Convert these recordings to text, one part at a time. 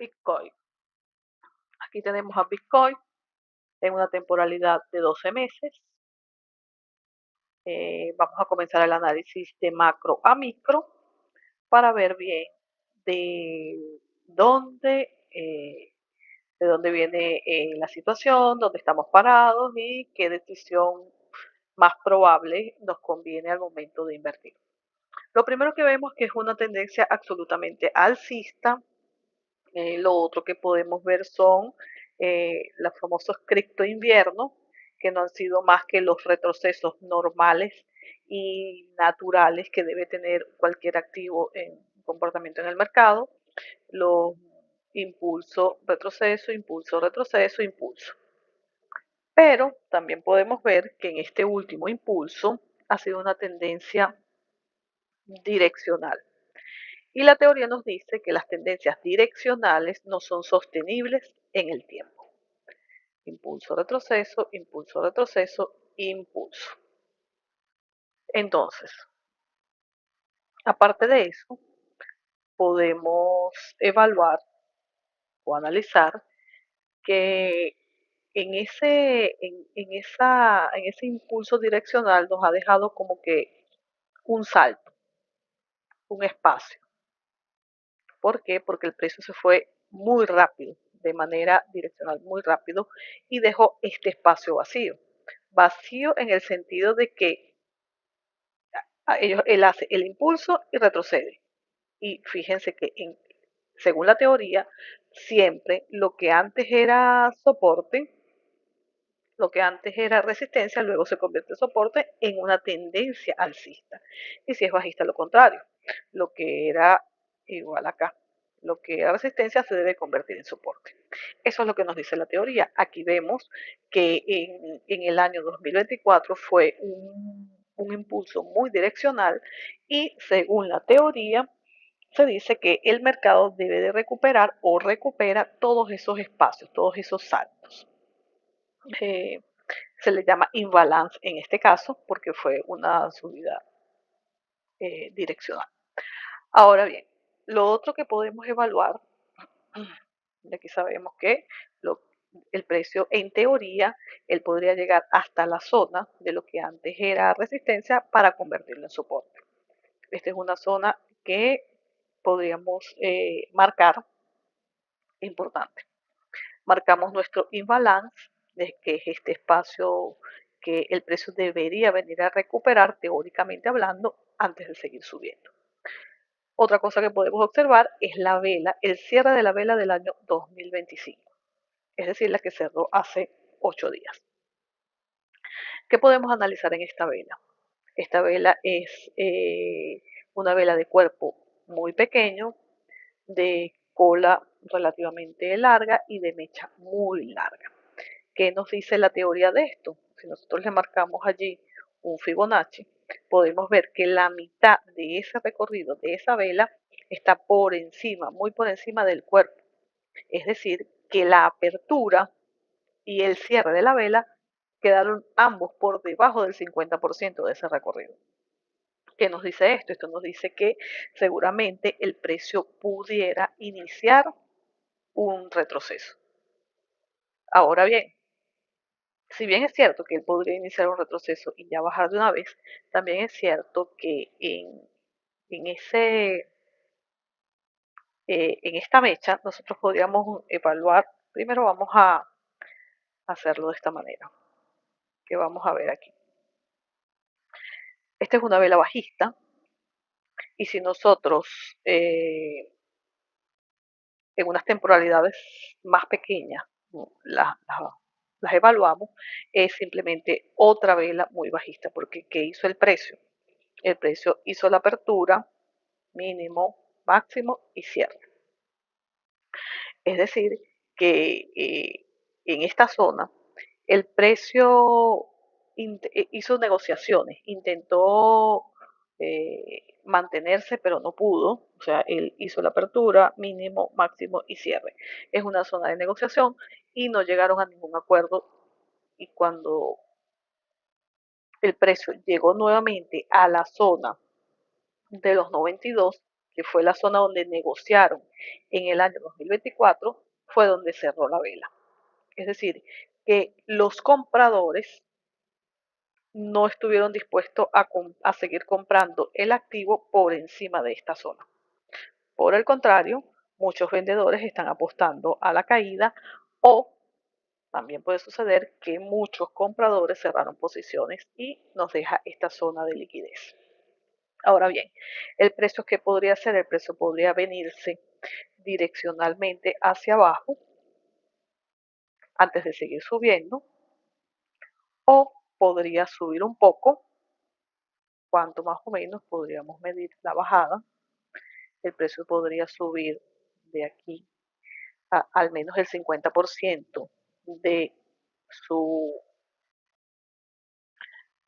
Bitcoin. Aquí tenemos a Bitcoin en una temporalidad de 12 meses. Vamos a comenzar el análisis de macro a micro para ver bien de dónde, eh, de dónde viene la situación, dónde estamos parados y qué decisión más probable nos conviene al momento de invertir. Lo primero que vemos que es una tendencia absolutamente alcista. Lo otro que podemos ver son los famosos cripto inviernos, que no han sido más que los retrocesos normales y naturales que debe tener cualquier activo en comportamiento en el mercado. Los impulso, retroceso, impulso, retroceso, impulso. Pero también podemos ver que en este último impulso ha sido una tendencia direccional. Y la teoría nos dice que las tendencias direccionales no son sostenibles en el tiempo. Impulso, retroceso, impulso, retroceso, impulso. Entonces, aparte de eso, podemos evaluar o analizar que en ese impulso direccional nos ha dejado como que un salto, un espacio. ¿Por qué? Porque el precio se fue muy rápido, de manera direccional muy rápido, y dejó este espacio vacío. Vacío en el sentido de que él hace el impulso y retrocede. Y fíjense que según la teoría, siempre lo que antes era soporte, lo que antes era resistencia, luego se convierte en soporte en una tendencia alcista. Y si es bajista, lo contrario, lo que era igual acá, lo que era resistencia se debe convertir en soporte. Eso es lo que nos dice la teoría. Aquí vemos que en el año 2024 fue un impulso muy direccional y según la teoría se dice que el mercado debe de recuperar o recupera todos esos espacios, todos esos saltos. Eh, Se le llama imbalance en este caso porque fue una subida direccional. Ahora bien, lo otro que podemos evaluar, y aquí sabemos que lo, el precio en teoría, él podría llegar hasta la zona de lo que antes era resistencia para convertirlo en soporte. Esta es una zona que podríamos marcar importante. Marcamos nuestro imbalance, que es este espacio que el precio debería venir a recuperar teóricamente hablando antes de seguir subiendo. Otra cosa que podemos observar es la vela, el cierre de la vela del año 2025, es decir, la que cerró hace 8 días. ¿Qué podemos analizar en esta vela? Esta vela es una vela de cuerpo muy pequeño, de cola relativamente larga y de mecha muy larga. ¿Qué nos dice la teoría de esto? Si nosotros le marcamos allí un Fibonacci, podemos ver que la mitad de ese recorrido, de esa vela, está por encima, muy por encima del cuerpo. Es decir, que la apertura y el cierre de la vela quedaron ambos por debajo del 50% de ese recorrido. ¿Qué nos dice esto? Esto nos dice que seguramente el precio pudiera iniciar un retroceso. Ahora bien, si bien es cierto que él podría iniciar un retroceso y ya bajar de una vez, también es cierto que en en esta mecha nosotros podríamos evaluar, primero vamos a hacerlo de esta manera, que vamos a ver aquí. Esta es una vela bajista y si nosotros en unas temporalidades más pequeñas las evaluamos, es simplemente otra vela muy bajista, porque ¿qué hizo el precio? El precio hizo la apertura, mínimo, máximo y cierre. Es decir, que en esta zona el precio hizo negociaciones, intentó mantenerse, pero no pudo. O sea, él hizo la apertura, mínimo, máximo y cierre. Es una zona de negociación y no llegaron a ningún acuerdo. Y cuando el precio llegó nuevamente a la zona de los 92, que fue la zona donde negociaron en el año 2024, fue donde cerró la vela. Es decir, que los compradores no estuvieron dispuestos a seguir comprando el activo por encima de esta zona. Por el contrario, muchos vendedores están apostando a la caída o también puede suceder que muchos compradores cerraron posiciones y nos deja esta zona de liquidez. Ahora bien, el precio que podría ser, el precio podría venirse direccionalmente hacia abajo antes de seguir subiendo o podría subir un poco. Cuánto más o menos podríamos medir la bajada. El precio podría subir de aquí a al menos el 50% de su,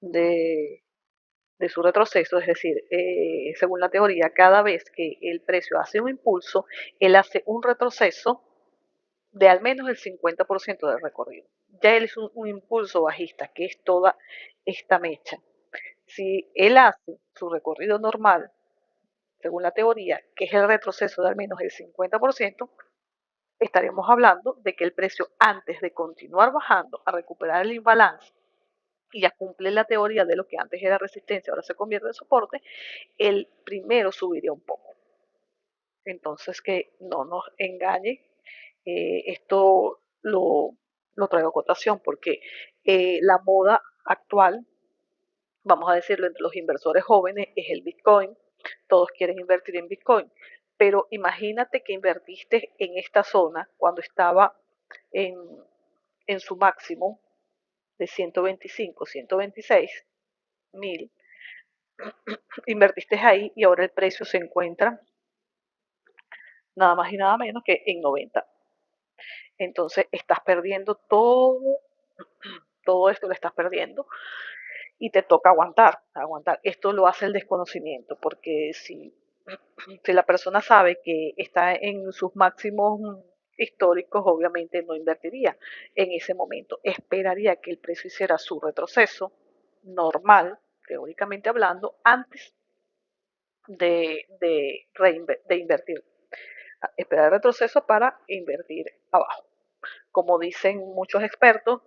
de, de su retroceso, es decir, según la teoría, cada vez que el precio hace un impulso, él hace un retroceso de al menos el 50% del recorrido. Ya él es un impulso bajista, que es toda esta mecha. Si él hace su recorrido normal, según la teoría, que es el retroceso de al menos el 50%, estaremos hablando de que el precio, antes de continuar bajando a recuperar el imbalance y ya cumple la teoría de lo que antes era resistencia, ahora se convierte en soporte, el primero subiría un poco. Entonces, que no nos engañe, esto lo traigo a cotación porque la moda actual, vamos a decirlo, entre los inversores jóvenes es el Bitcoin. Todos quieren invertir en Bitcoin. Pero imagínate que invertiste en esta zona cuando estaba en, en su máximo de 125, 126 mil. Invertiste ahí y ahora el precio se encuentra nada más y nada menos que en 90. Entonces estás perdiendo todo esto lo estás perdiendo y te toca aguantar, aguantar. Esto lo hace el desconocimiento, porque si la persona sabe que está en sus máximos históricos, obviamente no invertiría en ese momento. Esperaría que el precio hiciera su retroceso normal, teóricamente hablando, antes de invertir. Esperar el retroceso para invertir abajo. Como dicen muchos expertos,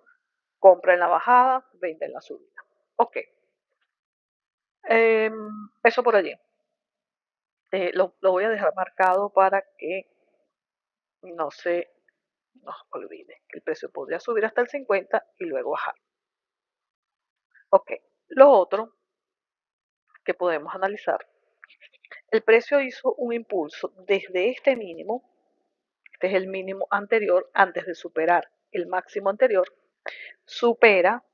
compra en la bajada, vende en la subida. Ok, eso por allí. Lo voy a dejar marcado para que no se nos olvide que el precio podría subir hasta el 50 y luego bajar. Ok, lo otro que podemos analizar, el precio hizo un impulso desde este mínimo, este es el mínimo anterior, antes de superar el máximo anterior, supera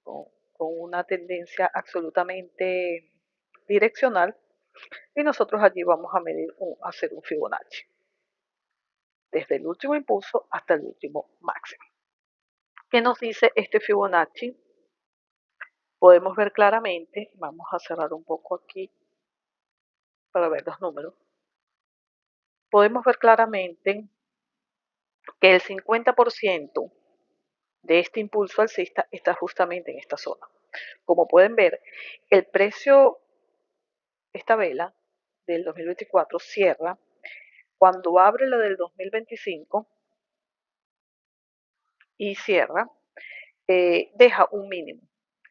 con, con una tendencia absolutamente direccional y nosotros allí vamos a hacer un Fibonacci, desde el último impulso hasta el último máximo. ¿Qué nos dice este Fibonacci? Podemos ver claramente, vamos a cerrar un poco aquí para ver los números, podemos ver claramente que el 50% de este impulso alcista está justamente en esta zona. Como pueden ver, el precio, esta vela del 2024 cierra cuando abre la del 2025 y cierra, deja un mínimo.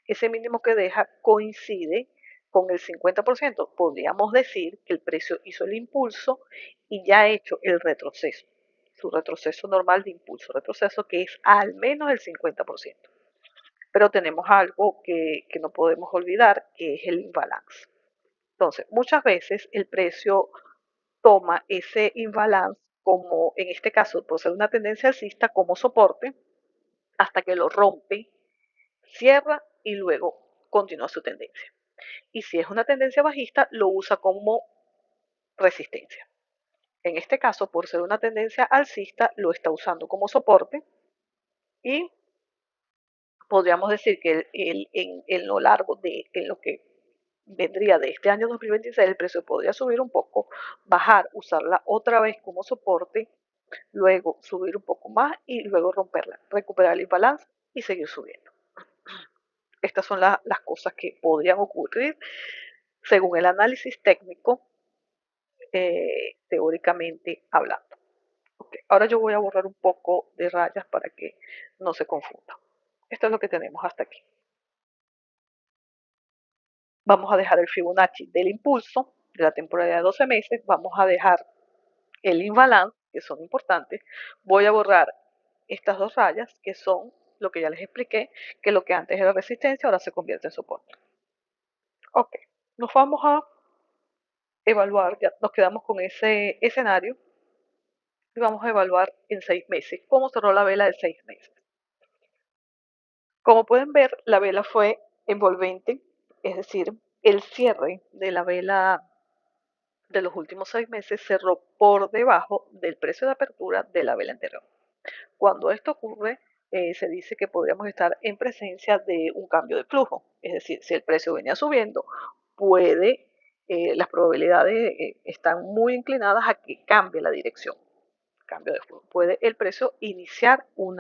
Ese mínimo que deja coincide con el 50%. Podríamos decir que el precio hizo el impulso y ya ha hecho el retroceso, su retroceso normal de impulso, retroceso que es al menos el 50%. Pero tenemos algo que no podemos olvidar, que es el imbalance. Entonces, muchas veces el precio toma ese imbalance como, en este caso, por ser una tendencia alcista, como soporte, hasta que lo rompe, cierra y luego continúa su tendencia. Y si es una tendencia bajista, lo usa como resistencia. En este caso, por ser una tendencia alcista, lo está usando como soporte y podríamos decir que en lo largo en lo que vendría de este año 2026, el precio podría subir un poco, bajar, usarla otra vez como soporte, luego subir un poco más y luego romperla, recuperar el balance y seguir subiendo. Estas son las cosas que podrían ocurrir según el análisis técnico teóricamente hablando. Okay. Ahora yo voy a borrar un poco de rayas para que no se confunda. Esto es lo que tenemos hasta aquí. Vamos a dejar el Fibonacci del impulso de la temporalidad de 12 meses. Vamos a dejar el imbalance, que son importantes. Voy a borrar estas dos rayas, que son lo que ya les expliqué, que lo que antes era resistencia ahora se convierte en soporte. Ok, nos vamos a evaluar, ya nos quedamos con ese escenario y vamos a evaluar en 6 meses cómo cerró la vela de 6 meses. Como pueden ver, la vela fue envolvente, es decir, el cierre de la vela de los últimos 6 meses cerró por debajo del precio de apertura de la vela anterior. Cuando esto ocurre, se dice que podríamos estar en presencia de un cambio de flujo, es decir, si el precio venía subiendo, las probabilidades están muy inclinadas a que cambie la dirección, cambio de flujo. Puede el precio iniciar un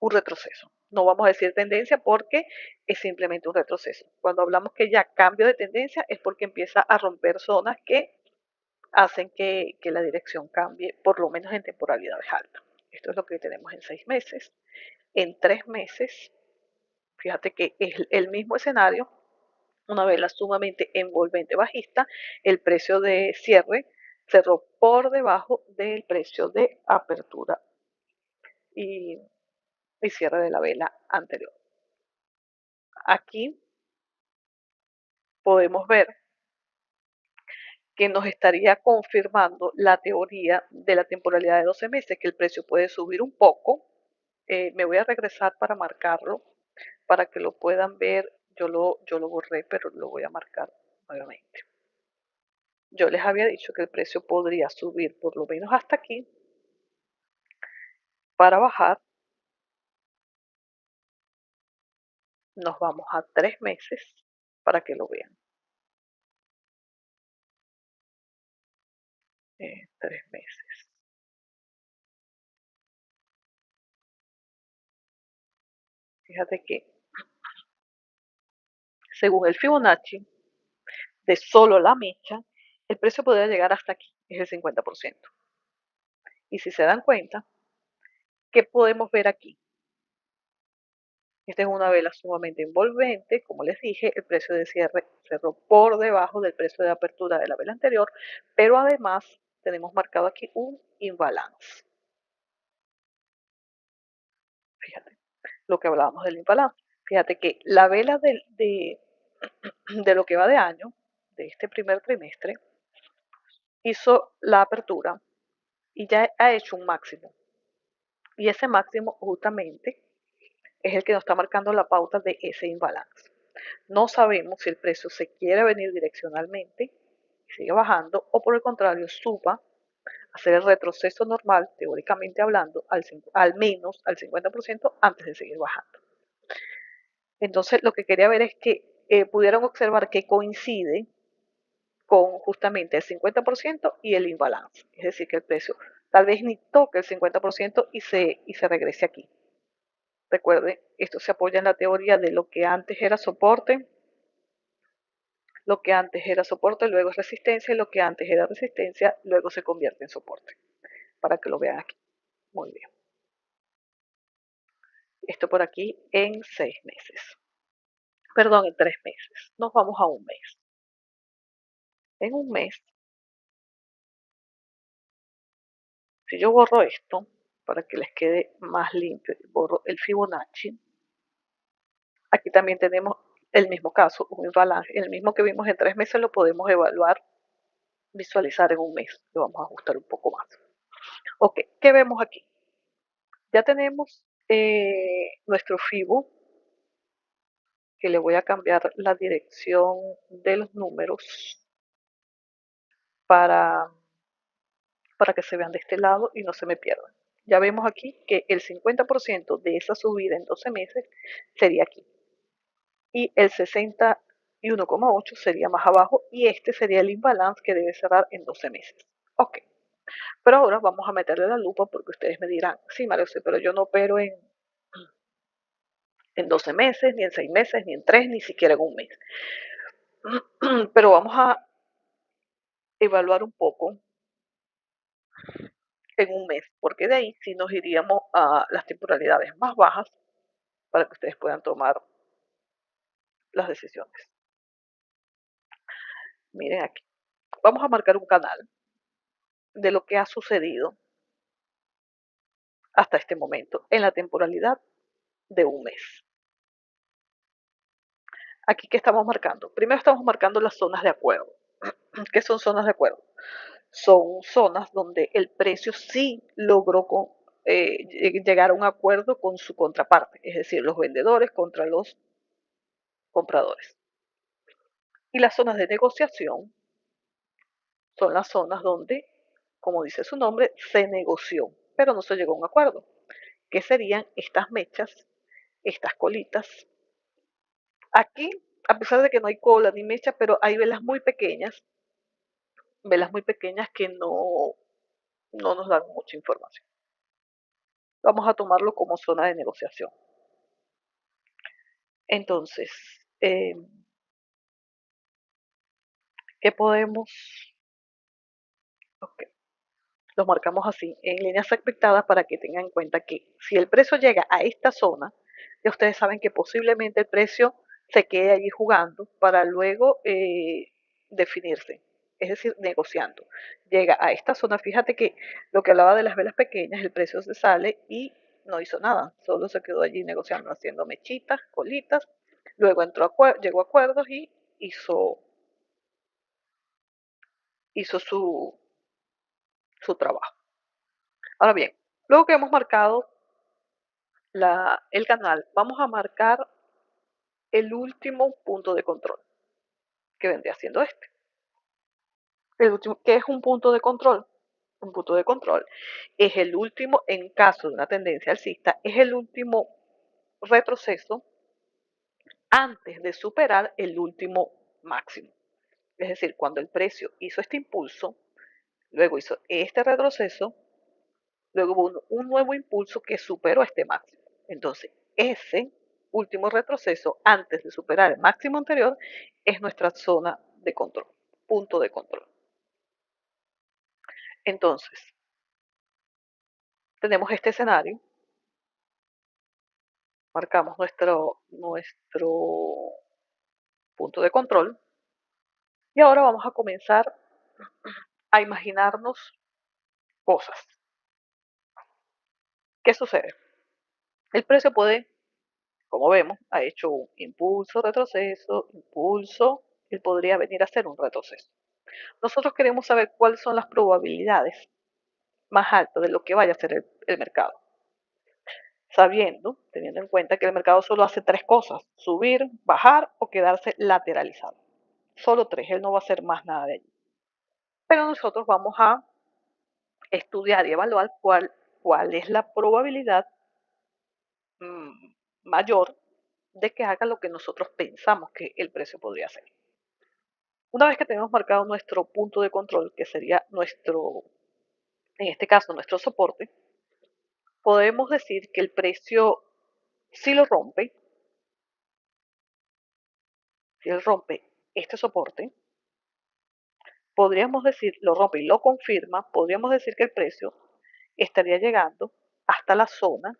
retroceso. No vamos a decir tendencia porque es simplemente un retroceso. Cuando hablamos que ya cambio de tendencia es porque empieza a romper zonas que hacen que la dirección cambie, por lo menos en temporalidades altas. Esto es lo que tenemos en 6 meses. En 3 meses, fíjate que es el mismo escenario, una vela sumamente envolvente bajista, el precio de cierre cerró por debajo del precio de apertura y, y cierre de la vela anterior. Aquí podemos ver que nos estaría confirmando la teoría de la temporalidad de 12 meses, que el precio puede subir un poco. Me voy a regresar para marcarlo, para que lo puedan ver. Yo lo borré, pero lo voy a marcar nuevamente. Yo les había dicho que el precio podría subir por lo menos hasta aquí, para bajar. Nos vamos a 3 meses para que lo vean. 3 meses. Fíjate que según el Fibonacci de solo la mecha, el precio podría llegar hasta aquí, es el 50%. Y si se dan cuenta, ¿qué podemos ver aquí? Esta es una vela sumamente envolvente, como les dije, el precio de cierre cerró por debajo del precio de apertura de la vela anterior, pero además tenemos marcado aquí un imbalance. Fíjate, lo que hablábamos del imbalance. Fíjate que la vela de lo que va de año, de este primer trimestre, hizo la apertura y ya ha hecho un máximo. Y ese máximo justamente es el que nos está marcando la pauta de ese imbalance. No sabemos si el precio se quiere venir direccionalmente y sigue bajando o por el contrario suba, hacer el retroceso normal, teóricamente hablando, al menos al 50% antes de seguir bajando. Entonces lo que quería ver es que pudieran observar que coincide con justamente el 50% y el imbalance. Es decir, que el precio tal vez ni toque el 50% y se regrese aquí. Recuerden, esto se apoya en la teoría de lo que antes era soporte, luego es resistencia, y lo que antes era resistencia, luego se convierte en soporte. Para que lo vean aquí. Muy bien. Esto por aquí en 6 meses. Perdón, en 3 meses. Nos vamos a un mes. En un mes, si yo borro esto, para que les quede más limpio, borro el Fibonacci. Aquí también tenemos el mismo caso, un imbalance. El mismo que vimos en 3 meses lo podemos evaluar, visualizar en un mes. Lo vamos a ajustar un poco más. Ok, ¿qué vemos aquí? Ya tenemos nuestro Fibo, que le voy a cambiar la dirección de los números para, para que se vean de este lado y no se me pierdan. Ya vemos aquí que el 50% de esa subida en 12 meses sería aquí. Y el 61,8 sería más abajo y este sería el imbalance que debe cerrar en 12 meses. Ok, pero ahora vamos a meterle la lupa porque ustedes me dirán, sí, Mario, pero yo no opero en 12 meses, ni en 6 meses, ni en 3, ni siquiera en un mes. Pero vamos a evaluar un poco en un mes, porque de ahí sí nos iríamos a las temporalidades más bajas para que ustedes puedan tomar las decisiones. Miren aquí, vamos a marcar un canal de lo que ha sucedido hasta este momento en la temporalidad de un mes. Aquí, ¿qué estamos marcando? Primero estamos marcando las zonas de acuerdo. ¿Qué son zonas de acuerdo? Son zonas donde el precio sí logró llegar a un acuerdo con su contraparte, es decir, los vendedores contra los compradores. Y las zonas de negociación son las zonas donde, como dice su nombre, se negoció, pero no se llegó a un acuerdo. ¿Qué serían estas mechas, estas colitas? Aquí, a pesar de que no hay cola ni mecha, pero hay velas muy pequeñas que no nos dan mucha información. Vamos a tomarlo como zona de negociación. Entonces, eh, ¿qué podemos? Ok, lo marcamos así, en líneas expectadas para que tengan en cuenta que si el precio llega a esta zona, ya ustedes saben que posiblemente el precio se quede allí jugando para luego definirse, es decir, negociando. Llega a esta zona, fíjate que lo que hablaba de las velas pequeñas, el precio se sale y no hizo nada, solo se quedó allí negociando, haciendo mechitas, colitas, luego llegó a acuerdos y hizo, hizo su trabajo. Ahora bien, luego que hemos marcado el canal, vamos a marcar el último punto de control, que vendría siendo este. El último, ¿qué es un punto de control? Un punto de control es el último, en caso de una tendencia alcista, es el último retroceso antes de superar el último máximo. Es decir, cuando el precio hizo este impulso, luego hizo este retroceso, luego hubo un nuevo impulso que superó este máximo. Entonces, ese último retroceso antes de superar el máximo anterior es nuestra zona de control, punto de control. Entonces, tenemos este escenario, marcamos nuestro punto de control y ahora vamos a comenzar a imaginarnos cosas. ¿Qué sucede? El precio puede, como vemos, ha hecho un impulso, retroceso, impulso, y podría venir a hacer un retroceso. Nosotros queremos saber cuáles son las probabilidades más altas de lo que vaya a hacer el mercado, sabiendo, teniendo en cuenta que el mercado solo hace tres cosas: subir, bajar o quedarse lateralizado. Solo tres, él no va a hacer más nada de allí. Pero nosotros vamos a estudiar y evaluar cuál es la probabilidad mayor de que haga lo que nosotros pensamos que el precio podría hacer. Una vez que tenemos marcado nuestro punto de control, que sería en este caso, nuestro soporte, podemos decir que el precio, si lo rompe, si él rompe este soporte, podríamos decir, lo rompe y lo confirma, podríamos decir que el precio estaría llegando hasta la zona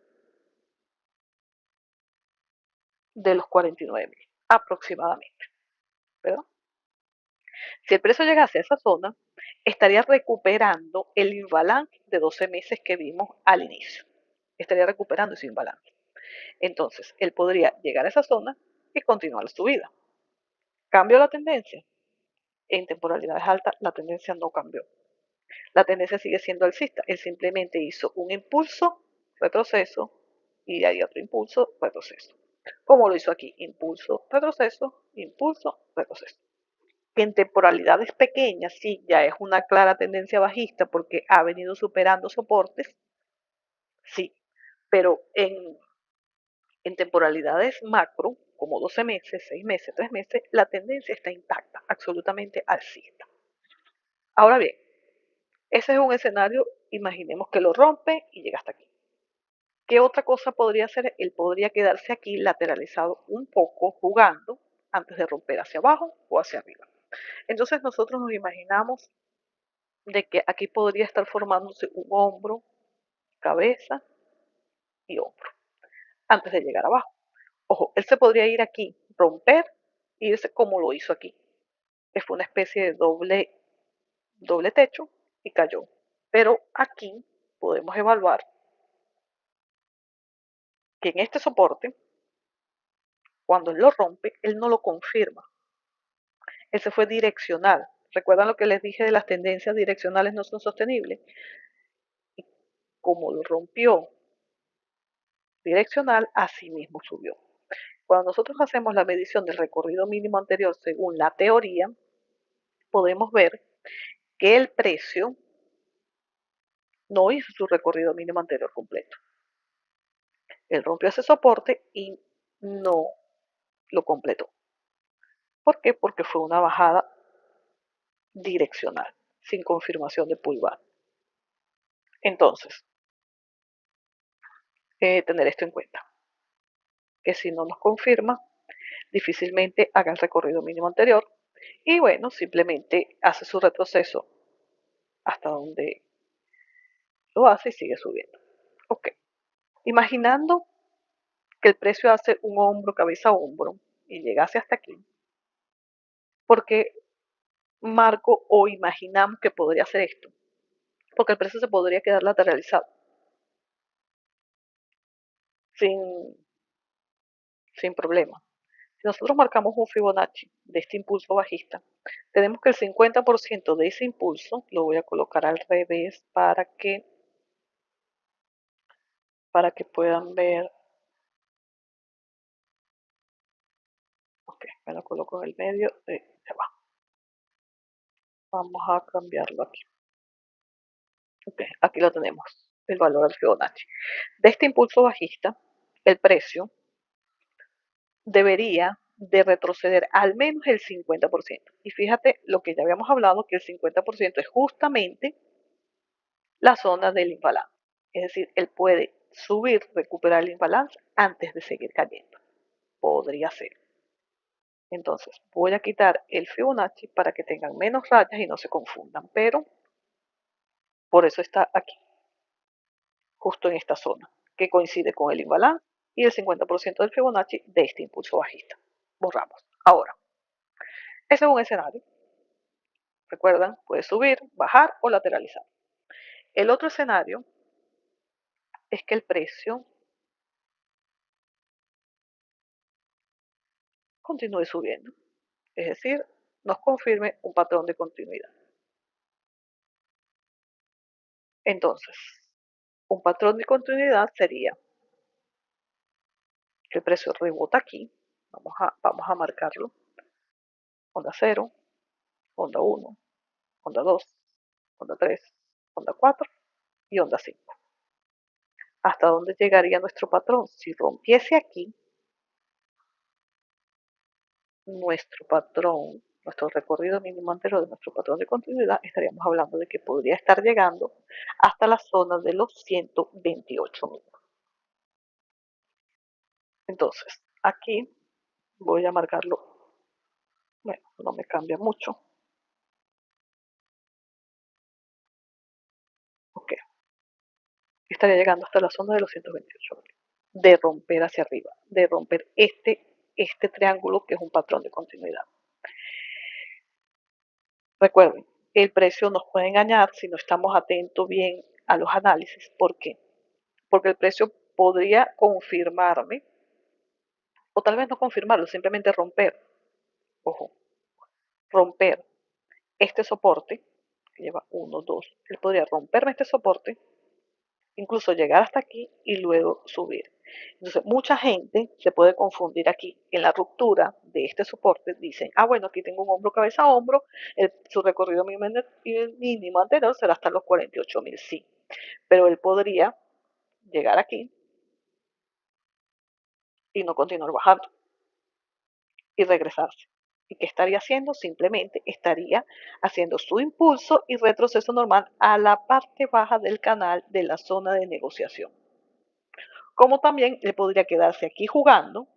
de los 49.000 aproximadamente, ¿verdad? Si el precio llegase a esa zona, estaría recuperando el imbalance de 12 meses que vimos al inicio. Estaría recuperando ese imbalance. Entonces, él podría llegar a esa zona y continuar su vida. ¿Cambió la tendencia? En temporalidades altas, la tendencia no cambió. La tendencia sigue siendo alcista. Él simplemente hizo un impulso, retroceso, y hay otro impulso, retroceso. Como lo hizo aquí, impulso, retroceso, retroceso. En temporalidades pequeñas, sí, ya es una clara tendencia bajista porque ha venido superando soportes, sí, pero en temporalidades macro, como 12 meses, 6 meses, 3 meses, la tendencia está intacta, absolutamente alcista. Ahora bien, ese es un escenario, imaginemos que lo rompe y llega hasta aquí. ¿Qué otra cosa podría hacer? Él podría quedarse aquí lateralizado un poco, jugando, antes de romper hacia abajo o hacia arriba. Entonces nosotros nos imaginamos de que aquí podría estar formándose un hombro, cabeza y hombro antes de llegar abajo. Ojo, él se podría ir aquí, romper, y irse como lo hizo aquí, que fue una especie de doble techo y cayó. Pero aquí podemos evaluar que en este soporte, cuando él lo rompe, él no lo confirma. Ese fue direccional. ¿Recuerdan lo que les dije de las tendencias direccionales no son sostenibles? Y como lo rompió direccional, así mismo subió. Cuando nosotros hacemos la medición del recorrido mínimo anterior según la teoría, podemos ver que el precio no hizo su recorrido mínimo anterior completo. Él rompió ese soporte y no lo completó. ¿Por qué? Porque fue una bajada direccional, sin confirmación de pullback. Entonces, tener esto en cuenta, que si no nos confirma, difícilmente haga el recorrido mínimo anterior y bueno, simplemente hace su retroceso hasta donde lo hace y sigue subiendo. Ok, imaginando que el precio hace un hombro, cabeza, hombro y llegase hasta aquí, porque marco o imaginamos que podría hacer esto, porque el precio se podría quedar lateralizado sin, sin problema. Si nosotros marcamos un Fibonacci de este impulso bajista, tenemos que el 50% de ese impulso, lo voy a colocar al revés para que puedan ver, ok, me lo coloco en el medio, ya va. Vamos a cambiarlo aquí. Ok, aquí lo tenemos, el valor del Fibonacci. De este impulso bajista, el precio debería de retroceder al menos el 50%. Y fíjate lo que ya habíamos hablado, que el 50% es justamente la zona del imbalance. Es decir, él puede subir, recuperar el imbalance antes de seguir cayendo. Podría ser. Entonces, voy a quitar el Fibonacci para que tengan menos rayas y no se confundan. Pero por eso está aquí, justo en esta zona, que coincide con el imbalance y el 50% del Fibonacci de este impulso bajista. Borramos. Ahora, ese es un escenario. Recuerdan, puede subir, bajar o lateralizar. El otro escenario es que el precio continúe subiendo, es decir, nos confirme un patrón de continuidad. Entonces, un patrón de continuidad sería que el precio rebota aquí, vamos a marcarlo, onda 0, onda 1, onda 2, onda 3, onda 4 y onda 5. ¿Hasta dónde llegaría nuestro patrón? Si rompiese aquí, nuestro recorrido mínimo anterior de nuestro patrón de continuidad, estaríamos hablando de que podría estar llegando hasta la zona de los 128.000. Entonces, aquí voy a marcarlo, bueno, no me cambia mucho. Ok, estaría llegando hasta la zona de los 128.000. De romper hacia arriba, de romper este triángulo que es un patrón de continuidad. Recuerden, el precio nos puede engañar si no estamos atentos bien a los análisis. ¿Por qué? Porque el precio podría confirmarme, o tal vez no confirmarlo, simplemente romper, ojo, romper este soporte, que lleva 1, 2, él podría romperme este soporte, incluso llegar hasta aquí y luego subir. Entonces, mucha gente se puede confundir aquí en la ruptura de este soporte. Dicen, bueno, aquí tengo un hombro, cabeza, hombro, su recorrido mínimo anterior será hasta los 48.000, sí, pero él podría llegar aquí y no continuar bajando y regresarse. ¿Y qué estaría haciendo? Simplemente estaría haciendo su impulso y retroceso normal a la parte baja del canal de la zona de negociación. Como también le podría quedarse aquí jugando,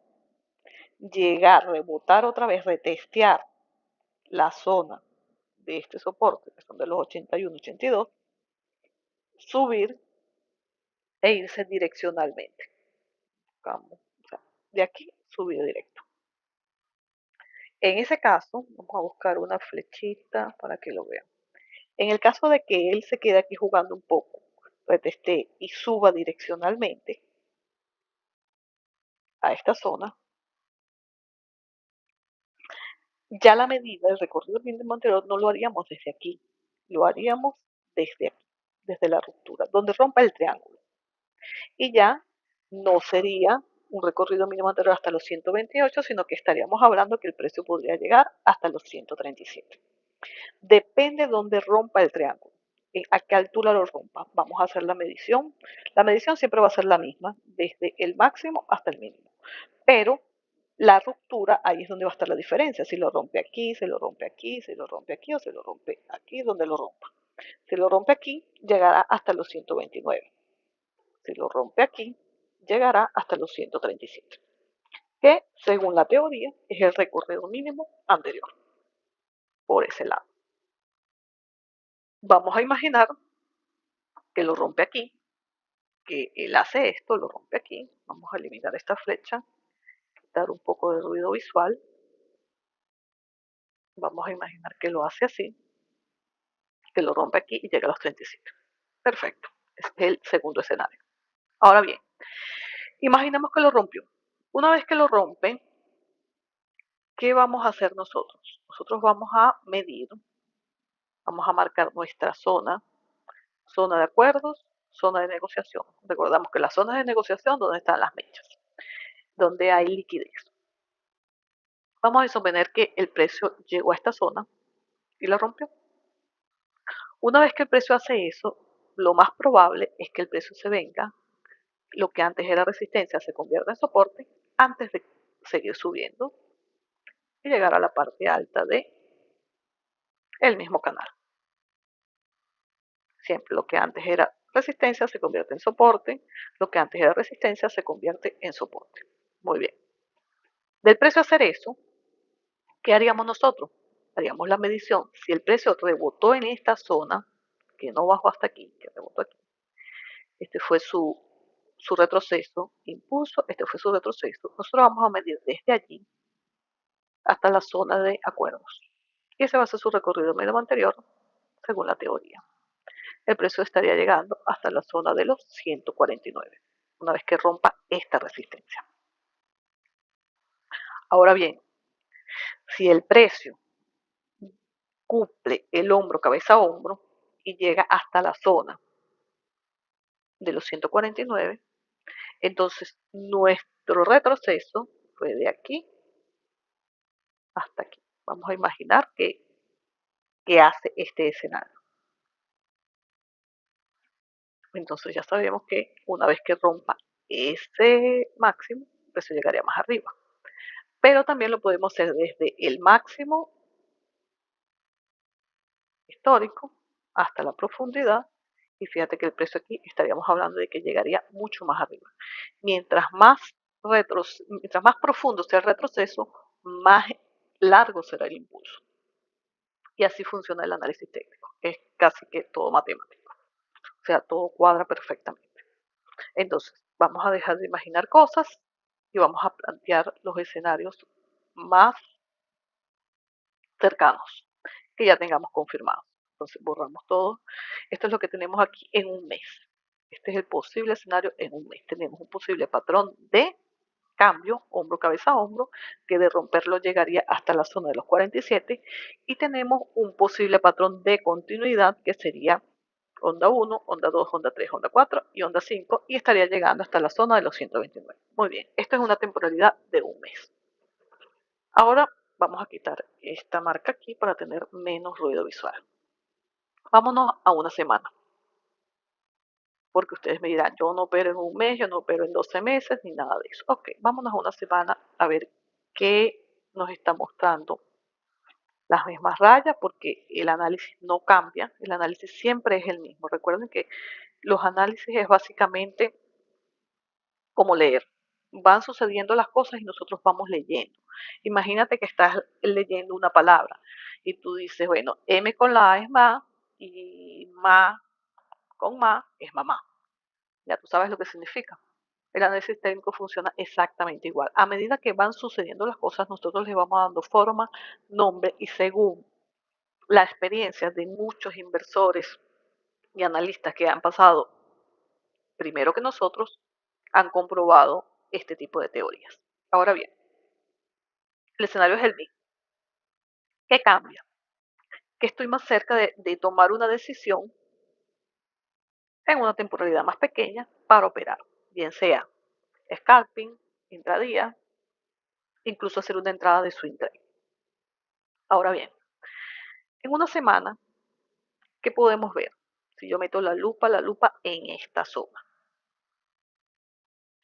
llegar, rebotar otra vez, retestear la zona de este soporte, que son de los 81, 82, subir e irse direccionalmente. Vamos, o sea, de aquí subir directo. En ese caso, vamos a buscar una flechita para que lo vean. En el caso de que él se quede aquí jugando un poco, reteste y suba direccionalmente a esta zona, ya la medida del recorrido mínimo anterior no lo haríamos desde aquí, lo haríamos desde aquí, desde la ruptura, donde rompa el triángulo. Y ya no sería un recorrido mínimo anterior hasta los 128, sino que estaríamos hablando que el precio podría llegar hasta los 137. Depende de dónde rompa el triángulo, a qué altura lo rompa. Vamos a hacer la medición. La medición siempre va a ser la misma, desde el máximo hasta el mínimo. Pero la ruptura, ahí es donde va a estar la diferencia. Si lo rompe aquí, se lo rompe aquí, se lo rompe aquí o se lo rompe aquí, donde lo rompa. Si lo rompe aquí, llegará hasta los 129. Si lo rompe aquí, llegará hasta los 137, que según la teoría es el recorrido mínimo anterior, por ese lado. Vamos a imaginar que lo rompe aquí, que él hace esto, lo rompe aquí. Vamos a eliminar esta flecha, quitar un poco de ruido visual. Vamos a imaginar que lo hace así, que lo rompe aquí y llega a los 37. Perfecto, es el segundo escenario. Ahora bien, imaginemos que lo rompió. Una vez que lo rompe, ¿qué vamos a hacer nosotros? Nosotros vamos a medir, vamos a marcar nuestra zona, zona de acuerdos, zona de negociación. Recordamos que las zonas de negociación, donde están las mechas, donde hay liquidez. Vamos a suponer que el precio llegó a esta zona y la rompió. Una vez que el precio hace eso, lo más probable es que el precio se venga, lo que antes era resistencia se convierta en soporte antes de seguir subiendo y llegar a la parte alta de el mismo canal. Siempre lo que antes era resistencia se convierte en soporte, lo que antes era resistencia se convierte en soporte. Muy bien. Del precio hacer eso, ¿qué haríamos nosotros? Haríamos la medición. Si el precio rebotó en esta zona, que no bajó hasta aquí, que rebotó aquí, este fue su retroceso, impulso, este fue su retroceso. Nosotros vamos a medir desde allí hasta la zona de acuerdos. Y ese va a ser su recorrido mínimo anterior, según la teoría. El precio estaría llegando hasta la zona de los 149, una vez que rompa esta resistencia. Ahora bien, si el precio cumple el hombro, cabeza a hombro y llega hasta la zona de los 149, entonces nuestro retroceso fue de aquí hasta aquí. Vamos a imaginar que hace este escenario. Entonces ya sabemos que una vez que rompa ese máximo, el precio llegaría más arriba. Pero también lo podemos hacer desde el máximo histórico hasta la profundidad. Y fíjate que el precio aquí estaríamos hablando de que llegaría mucho más arriba. Mientras más profundo sea el retroceso, más largo será el impulso. Y así funciona el análisis técnico. Es casi que todo matemático. O sea, todo cuadra perfectamente. Entonces, vamos a dejar de imaginar cosas y vamos a plantear los escenarios más cercanos que ya tengamos confirmados. Entonces, borramos todo. Esto es lo que tenemos aquí en un mes. Este es el posible escenario en un mes. Tenemos un posible patrón de cambio, hombro, cabeza, hombro, que de romperlo llegaría hasta la zona de los 47. Y tenemos un posible patrón de continuidad que sería onda 1, onda 2, onda 3, onda 4 y onda 5 y estaría llegando hasta la zona de los 129. Muy bien, esto es una temporalidad de un mes. Ahora vamos a quitar esta marca aquí para tener menos ruido visual. Vámonos a una semana. Porque ustedes me dirán, yo no opero en un mes, yo no opero en 12 meses, ni nada de eso. Ok, vámonos a una semana a ver qué nos está mostrando las mismas rayas, porque el análisis no cambia, el análisis siempre es el mismo. Recuerden que los análisis es básicamente como leer. Van sucediendo las cosas y nosotros vamos leyendo. Imagínate que estás leyendo una palabra y tú dices, bueno, M con la A es ma y ma con ma es mamá. Ya tú sabes lo que significa. El análisis técnico funciona exactamente igual. A medida que van sucediendo las cosas, nosotros les vamos dando forma, nombre y según la experiencia de muchos inversores y analistas que han pasado primero que nosotros, han comprobado este tipo de teorías. Ahora bien, el escenario es el mismo. ¿Qué cambia? Que estoy más cerca de tomar una decisión en una temporalidad más pequeña para operar, bien sea scalping, intradía, incluso hacer una entrada de swing trade. Ahora bien, en una semana, ¿qué podemos ver? Si yo meto la lupa en esta zona.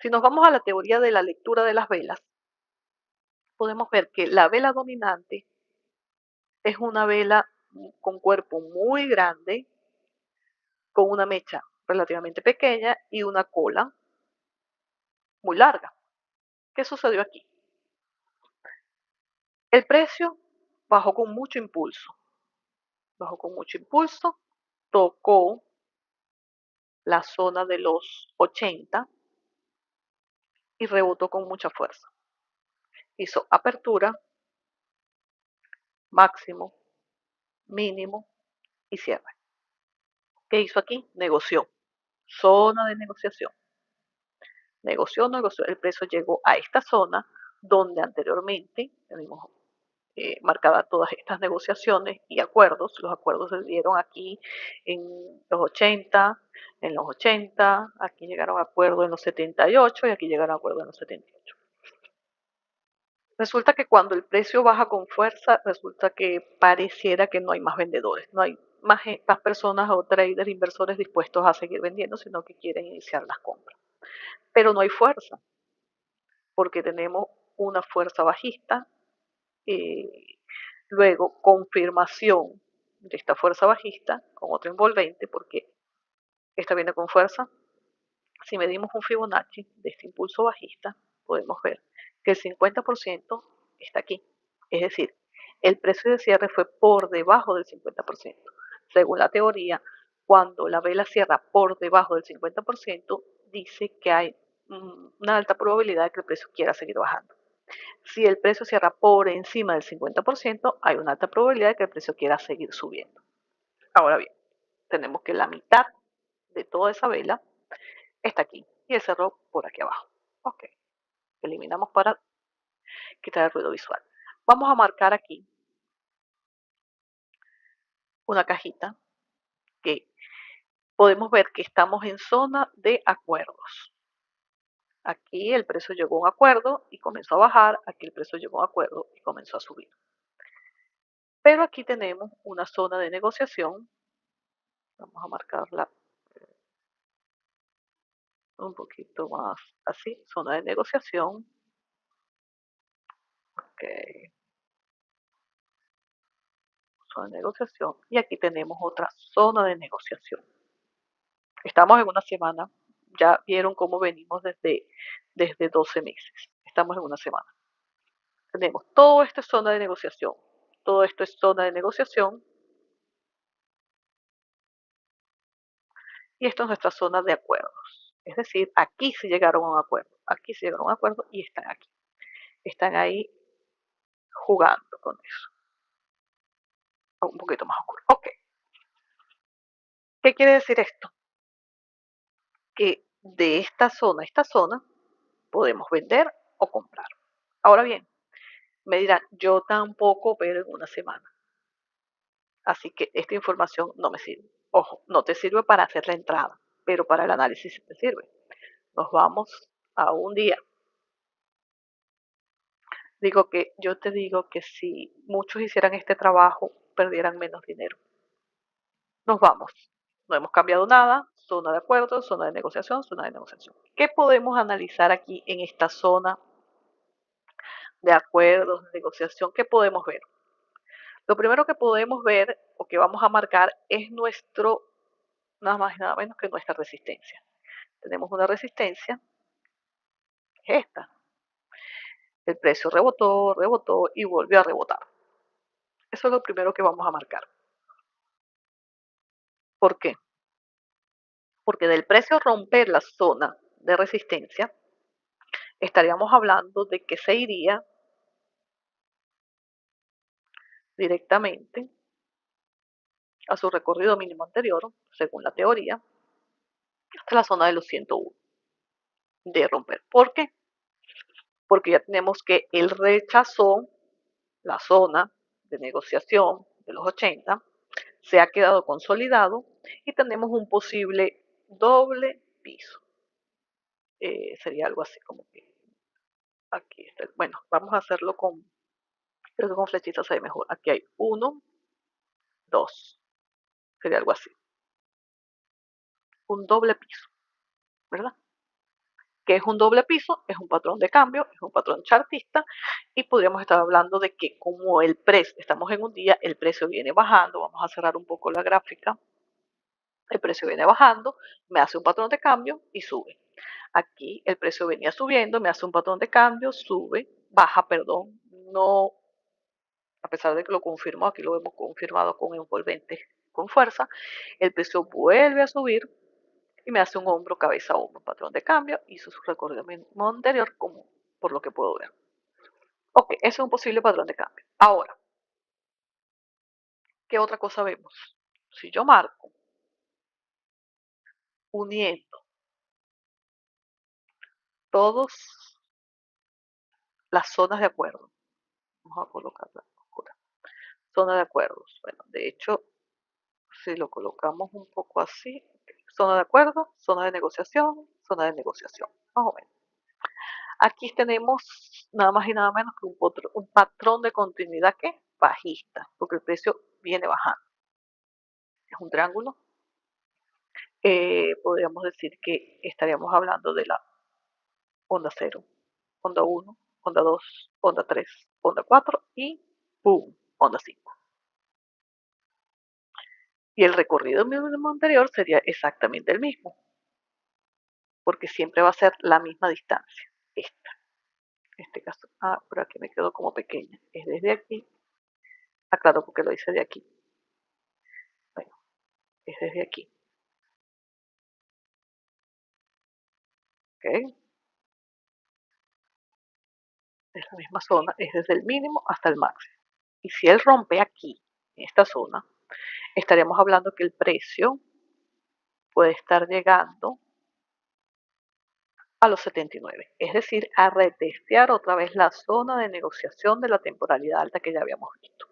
Si nos vamos a la teoría de la lectura de las velas, podemos ver que la vela dominante es una vela con cuerpo muy grande, con una mecha relativamente pequeña y una cola muy larga. ¿Qué sucedió aquí? El precio bajó con mucho impulso, tocó la zona de los 80 y rebotó con mucha fuerza. Hizo apertura, máximo, mínimo y cierre. ¿Qué hizo aquí? Negoció. Zona de negociación. Negoció. El precio llegó a esta zona donde anteriormente tenemos marcadas todas estas negociaciones y acuerdos. Los acuerdos se dieron aquí en los 80, aquí llegaron a acuerdos en los 78 y aquí llegaron a acuerdos en los 78. Resulta que cuando el precio baja con fuerza, resulta que pareciera que no hay más vendedores, no hay más personas o traders, inversores dispuestos a seguir vendiendo, sino que quieren iniciar las compras. Pero no hay fuerza, porque tenemos una fuerza bajista, eh, luego confirmación de esta fuerza bajista con otro envolvente, porque esta viene con fuerza. Si medimos un Fibonacci de este impulso bajista, podemos ver que el 50% está aquí. Es decir, el precio de cierre fue por debajo del 50%. Según la teoría, cuando la vela cierra por debajo del 50%, dice que hay una alta probabilidad de que el precio quiera seguir bajando. Si el precio cierra por encima del 50%, hay una alta probabilidad de que el precio quiera seguir subiendo. Ahora bien, tenemos que la mitad de toda esa vela está aquí y el cerró por aquí abajo. Ok, eliminamos para quitar el ruido visual. Vamos a marcar aquí una cajita que podemos ver que estamos en zona de acuerdos. Aquí el precio llegó a un acuerdo y comenzó a bajar, aquí el precio llegó a un acuerdo y comenzó a subir. Pero aquí tenemos una zona de negociación, vamos a marcarla un poquito más así, zona de negociación, ok, zona de negociación, y aquí tenemos otra zona de negociación. Estamos en una semana, ya vieron cómo venimos desde 12 meses, estamos en una semana. Tenemos todo esto es zona de negociación, todo esto es zona de negociación, y esto es nuestra zona de acuerdos. Es decir, aquí se llegaron a un acuerdo, aquí se llegaron a un acuerdo y están aquí. Están ahí jugando con eso. Un poquito más oscuro. Ok. ¿Qué quiere decir esto? Que de esta zona a esta zona podemos vender o comprar. Ahora bien, me dirán, yo tampoco opero en una semana. Así que esta información no me sirve. Ojo, no te sirve para hacer la entrada, pero para el análisis sí te sirve. Nos vamos a un día. Yo te digo que si muchos hicieran este trabajo, perdieran menos dinero. Nos vamos. No hemos cambiado nada. Zona de acuerdo, zona de negociación, zona de negociación. ¿Qué podemos analizar aquí en esta zona de acuerdos, de negociación? ¿Qué podemos ver? Lo primero que podemos ver o que vamos a marcar es nada más y nada menos que nuestra resistencia. Tenemos una resistencia, es esta. El precio rebotó, rebotó y volvió a rebotar. Eso es lo primero que vamos a marcar. ¿Por qué? Porque del precio romper la zona de resistencia, estaríamos hablando de que se iría directamente a su recorrido mínimo anterior, según la teoría, hasta la zona de los 101 de romper. ¿Por qué? Porque ya tenemos que él rechazó la zona de negociación de los 80, se ha quedado consolidado y tenemos un posible doble piso. Sería algo así como que aquí está. Bueno, vamos a hacerlo con, creo que con flechitas se ve mejor. Aquí hay 1, 2, sería algo así. Un doble piso, ¿verdad? Que es un doble piso, es un patrón de cambio, es un patrón chartista y podríamos estar hablando de que como el precio, estamos en un día, el precio viene bajando, vamos a cerrar un poco la gráfica, el precio viene bajando, me hace un patrón de cambio y sube. Aquí el precio venía subiendo, me hace un patrón de cambio, sube, baja, perdón, no, a pesar de que lo confirmó, aquí lo hemos confirmado con envolvente con fuerza, el precio vuelve a subir y me hace un hombro, cabeza, hombro, patrón de cambio, hizo su recorrido mínimo anterior, como por lo que puedo ver. Ok, ese es un posible patrón de cambio. Ahora, ¿qué otra cosa vemos? Si yo marco uniendo todas las zonas de acuerdo, vamos a colocarla oscura, zona de acuerdos. Bueno, de hecho, si lo colocamos un poco así, zona de acuerdo, zona de negociación, más o menos. Aquí tenemos nada más y nada menos que un patrón de continuidad que bajista, porque el precio viene bajando. Es un triángulo. Podríamos decir que estaríamos hablando de la onda 0, onda 1, onda 2, onda 3, onda 4 y ¡pum! Onda 5. Y el recorrido mínimo anterior sería exactamente el mismo, porque siempre va a ser la misma distancia. Esta, en este caso, por aquí me quedo como pequeña. Es desde aquí, claro, porque lo hice de aquí. Bueno, es desde aquí. ¿Ok? Es la misma zona, es desde el mínimo hasta el máximo. Y si él rompe aquí, en esta zona, estaríamos hablando que el precio puede estar llegando a los 79, es decir, a retestear otra vez la zona de negociación de la temporalidad alta que ya habíamos visto.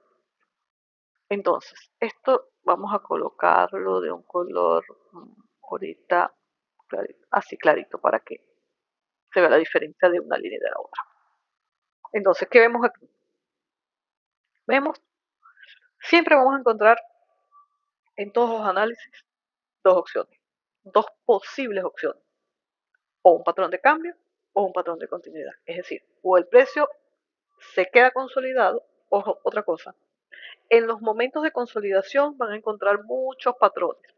Entonces, esto vamos a colocarlo de un color ahorita clarito, así clarito para que se vea la diferencia de una línea y de la otra. Entonces, ¿qué vemos aquí? Vemos, siempre vamos a encontrar en todos los análisis dos opciones, dos posibles opciones, o un patrón de cambio o un patrón de continuidad. Es decir, o el precio se queda consolidado, o otra cosa. En los momentos de consolidación van a encontrar muchos patrones,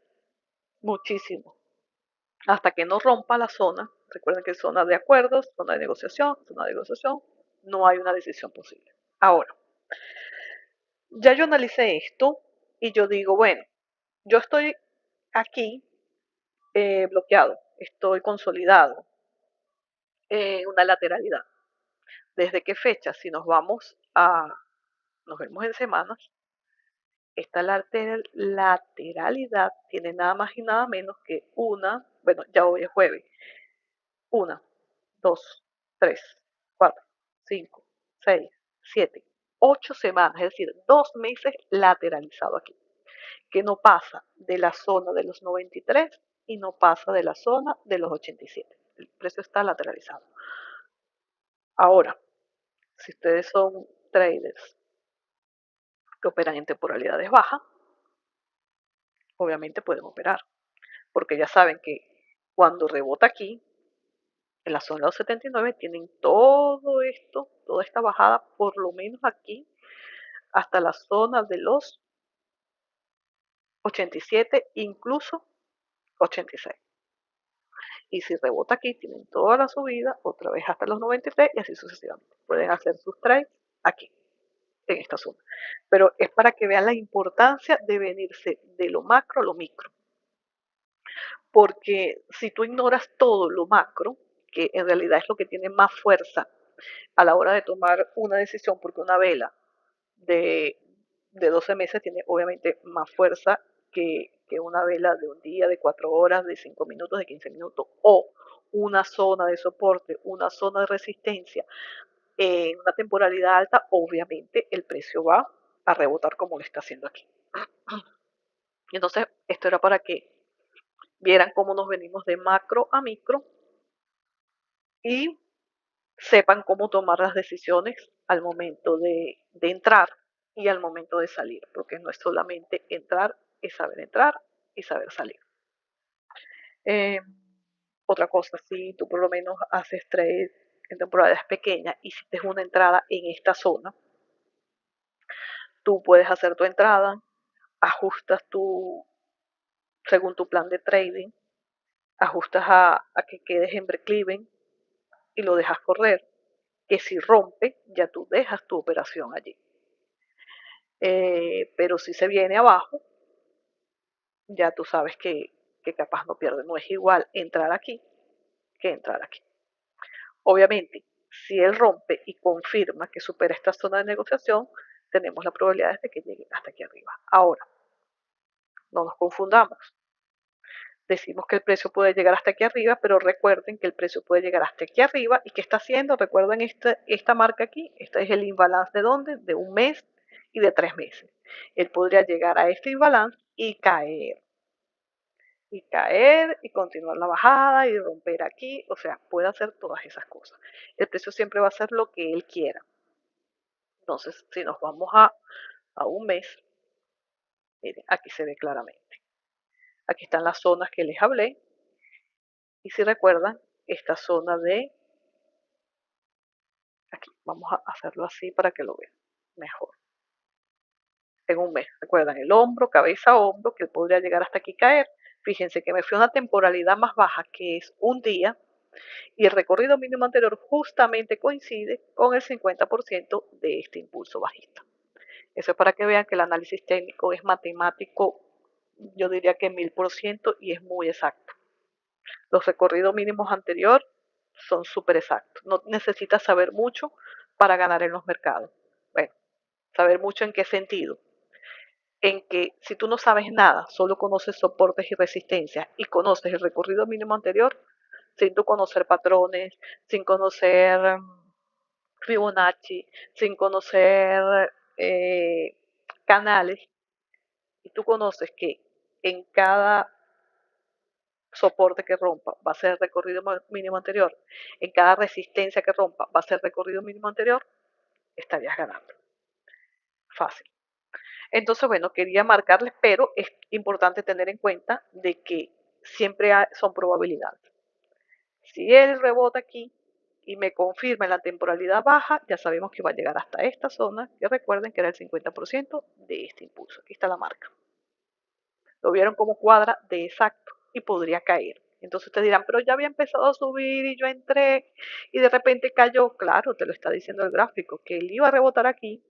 muchísimos, hasta que no rompa la zona. Recuerden que es zona de acuerdos, zona de negociación, no hay una decisión posible. Ahora, ya yo analicé esto y yo digo, bueno, yo estoy aquí bloqueado, estoy consolidado, una lateralidad. ¿Desde qué fecha? Si nos vamos nos vemos en semanas, esta lateralidad tiene nada más y nada menos que bueno, ya hoy es jueves, 1, 2, 3, 4, 5, 6, 7, 8 semanas, es decir, 2 meses lateralizado aquí, que no pasa de la zona de los 93 y no pasa de la zona de los 87. El precio está lateralizado. Ahora, si ustedes son traders que operan en temporalidades bajas, obviamente pueden operar, porque ya saben que cuando rebota aquí, en la zona de los 79, tienen todo esto, toda esta bajada, por lo menos aquí, hasta la zona de los 87, incluso 86. Y si rebota aquí, tienen toda la subida, otra vez hasta los 93 y así sucesivamente. Pueden hacer sus trades aquí, en esta zona. Pero es para que vean la importancia de venirse de lo macro a lo micro. Porque si tú ignoras todo lo macro, que en realidad es lo que tiene más fuerza a la hora de tomar una decisión, porque una vela de, de 12 meses tiene obviamente más fuerza que una vela de un día, de 4 horas, de 5 minutos, de 15 minutos, o una zona de soporte, una zona de resistencia en una temporalidad alta, obviamente el precio va a rebotar como lo está haciendo aquí. Entonces, esto era para que vieran cómo nos venimos de macro a micro y sepan cómo tomar las decisiones al momento de entrar y al momento de salir, porque no es solamente entrar, es saber entrar y saber salir. Eh, Otra cosa, si tú por lo menos haces trade en temporadas pequeñas y hiciste una entrada en esta zona, tú puedes hacer tu entrada, ajustas tu, según tu plan de trading, ajustas a que quedes en break-even y lo dejas correr, que si rompe, ya tú dejas tu operación allí. Pero si se viene abajo, ya tú sabes que capaz no pierde. No es igual entrar aquí que entrar aquí. Obviamente, si él rompe y confirma que supera esta zona de negociación, tenemos la probabilidad de que llegue hasta aquí arriba. Ahora, no nos confundamos. Decimos que el precio puede llegar hasta aquí arriba, pero recuerden que el precio puede llegar hasta aquí arriba. ¿Y qué está haciendo? Recuerden esta marca aquí. Este es el imbalance de dónde? De un mes y de 3 meses. Él podría llegar a este imbalance y caer. Y caer y continuar la bajada y romper aquí. O sea, puede hacer todas esas cosas. El precio siempre va a hacer lo que él quiera. Entonces, si nos vamos a un mes, miren, aquí se ve claramente. Aquí están las zonas que les hablé. Y si recuerdan, esta zona de aquí, vamos a hacerlo así para que lo vean mejor. En un mes, recuerdan el hombro, cabeza, hombro, que podría llegar hasta aquí caer. Fíjense que me fui a una temporalidad más baja, que es un día, y el recorrido mínimo anterior justamente coincide con el 50% de este impulso bajista. Eso es para que vean que el análisis técnico es matemático, yo diría que 1000% y es muy exacto. Los recorridos mínimos anteriores son súper exactos. No necesitas saber mucho para ganar en los mercados. Bueno, saber mucho en qué sentido. En que si tú no sabes nada, solo conoces soportes y resistencias y conoces el recorrido mínimo anterior, sin tú conocer patrones, sin conocer Fibonacci, sin conocer eh, canales, y tú conoces que en cada soporte que rompa va a ser recorrido mínimo anterior, en cada resistencia que rompa va a ser recorrido mínimo anterior, estarías ganando. Fácil. Entonces, bueno, quería marcarles, pero es importante tener en cuenta de que siempre son probabilidades. Si él rebota aquí y me confirma en la temporalidad baja, ya sabemos que va a llegar hasta esta zona, que recuerden que era el 50% de este impulso. Aquí está la marca. Lo vieron como cuadra de exacto y podría caer. Entonces ustedes dirán, pero ya había empezado a subir y yo entré y de repente cayó. Claro, te lo está diciendo el gráfico, que él iba a rebotar aquí,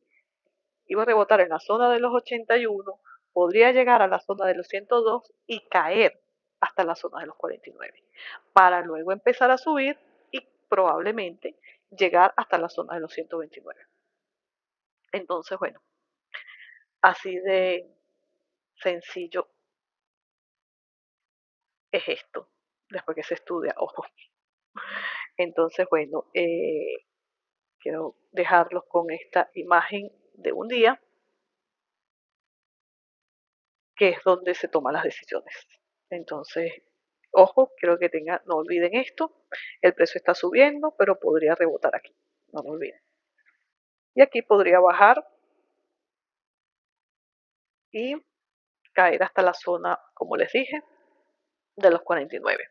iba a rebotar en la zona de los 81, podría llegar a la zona de los 102 y caer hasta la zona de los 49, para luego empezar a subir y probablemente llegar hasta la zona de los 129. Entonces, bueno, así de sencillo es esto, después que se estudia, ojo. Entonces, bueno, quiero dejarlos con esta imagen de un día, que es donde se toman las decisiones. Entonces, ojo, quiero que tengan, no olviden esto, el precio está subiendo, pero podría rebotar aquí, no lo olviden. Y aquí podría bajar y caer hasta la zona, como les dije, de los 49.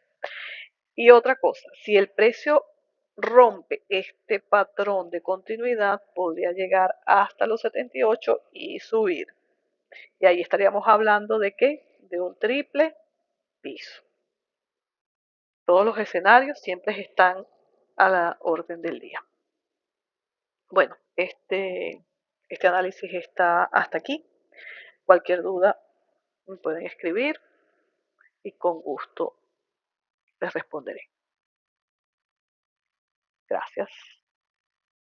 Y otra cosa, si el precio rompe este patrón de continuidad, podría llegar hasta los 78 y subir. Y ahí estaríamos hablando de qué? De un triple piso. Todos los escenarios siempre están a la orden del día. Bueno, este análisis está hasta aquí. Cualquier duda me pueden escribir y con gusto les responderé. Gracias.